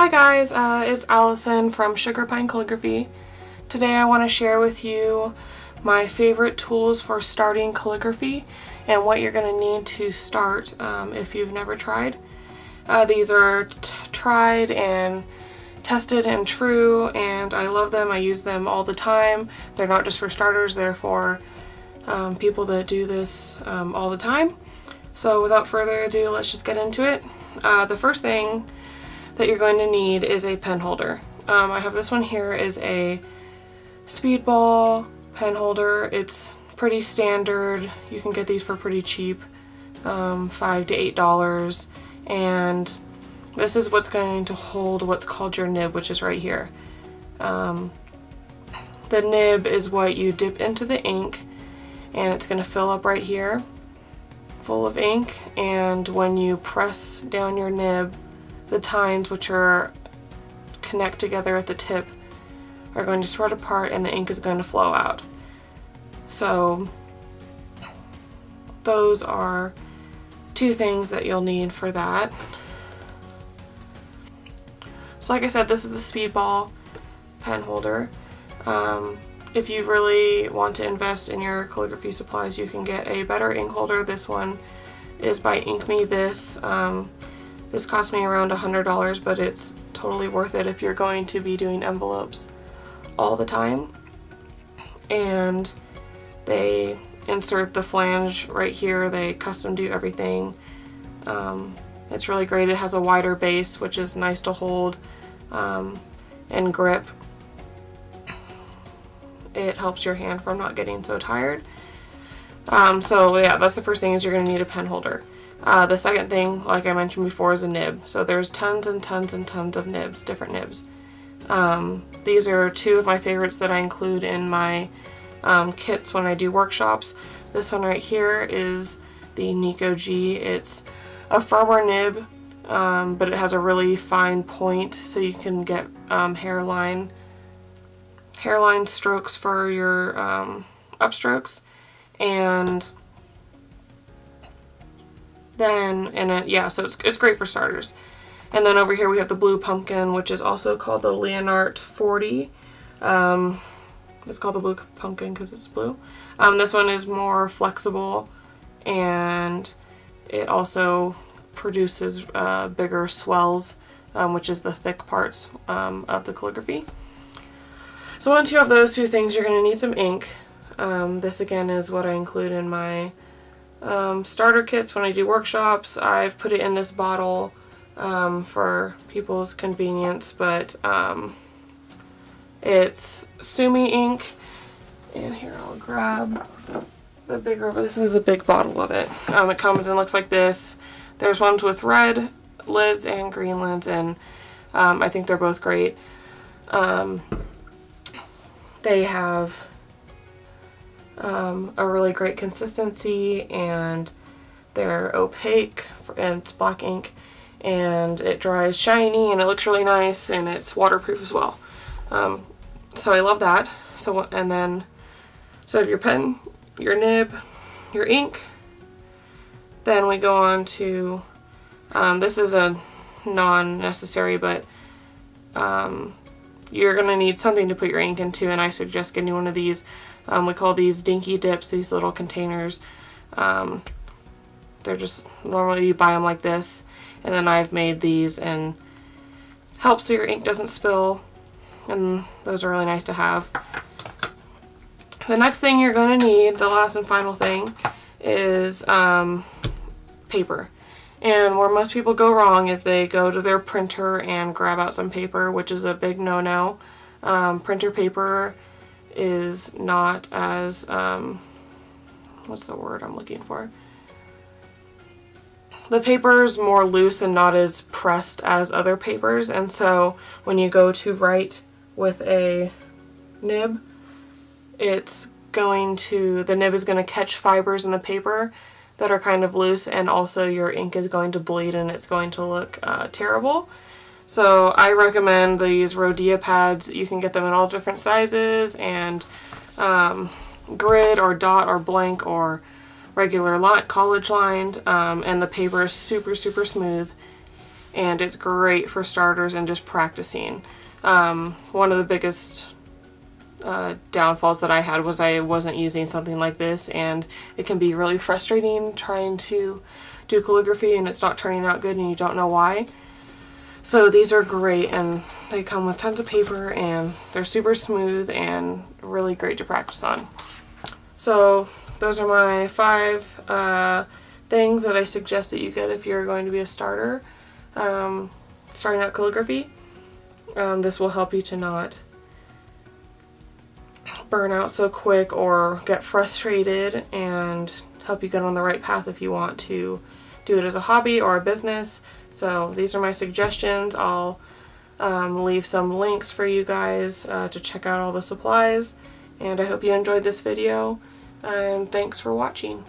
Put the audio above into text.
Hi guys, it's Allison from Sugar Pine Calligraphy. Today I want to share with you my favorite tools for starting calligraphy and what you're going to need to start if you've never tried. These are tried and tested and true, and I love them. I use them all the time. They're not just for starters, they're for people that do this all the time. So without further ado, let's just get into it. The first thing that you're going to need is a pen holder. I have this one here is a speedball pen holder. It's pretty standard. You can get these for pretty cheap, $5 to $8, and this is what's going to hold what's called your nib, which is right here. The nib is what you dip into the ink, and it's going to fill up right here full of ink, and when you press down your nib, the tines, which are connect together at the tip, are going to spread apart and the ink is going to flow out. So those are two things that you'll need for that. So like I said, this is the speedball pen holder. If you really want to invest in your calligraphy supplies, you can get a better ink holder. This one is by Ink Me. This cost me around $100, but it's totally worth it if you're going to be doing envelopes all the time. And they insert the flange right here. They custom do everything. It's really great. It has a wider base, which is nice to hold and grip. It helps your hand from not getting so tired. So yeah, that's the first thing, is you're going to need a pen holder. The second thing, like I mentioned before, is a nib. So there's tons and tons and tons of nibs, different nibs. These are two of my favorites that I include in my kits when I do workshops. This one right here is the Nico G. It's a firmer nib, but it has a really fine point, so you can get hairline strokes for your upstrokes. And then, so it's great for starters. And then over here we have the blue pumpkin, which is also called the Leonart 40. It's called the blue pumpkin because it's blue. This one is more flexible, and it also produces bigger swells, which is the thick parts of the calligraphy. So once you have those two things, you're going to need some ink. This again is what I include in my starter kits when I do workshops. I've put it in this bottle for people's convenience, but it's Sumi ink, and here I'll grab the bigger, this is the big bottle of it. It comes and looks like this. There's ones with red lids and green lids, and I think they're both great. They have a really great consistency, and they're opaque, and it's black ink, and it dries shiny, and it looks really nice, and it's waterproof as well. So I love that. So if your pen, your nib, your ink, then we go on to this is a non-necessary, but you're going to need something to put your ink into, and I suggest getting one of these. We call these dinky dips, these little containers. They're just, normally you buy them like this, and then I've made these, and helps so your ink doesn't spill, and those are really nice to have. The next thing you're going to need, the last and final thing, is paper. And where most people go wrong is they go to their printer and grab out some paper, which is a big no-no. Printer paper is not as, what's the word I'm looking for? The paper is more loose and not as pressed as other papers, and so when you go to write with a nib, the nib is going to catch fibers in the paper that are kind of loose, and also your ink is going to bleed and it's going to look terrible. So I recommend these Rhodia pads. You can get them in all different sizes, and grid or dot or blank or regular college lined, and the paper is super, super smooth. and it's great for starters and just practicing. One of the biggest downfalls that I had was I wasn't using something like this, and it can be really frustrating trying to do calligraphy and it's not turning out good and you don't know why. So these are great, and they come with tons of paper and they're super smooth and really great to practice on. So those are my 5 things that I suggest that you get if you're going to be a starter, starting out calligraphy. This will help you to not burn out so quick or get frustrated, and help you get on the right path if you want to do it as a hobby or a business. So these are my suggestions. I'll leave some links for you guys to check out all the supplies, and I hope you enjoyed this video, and thanks for watching.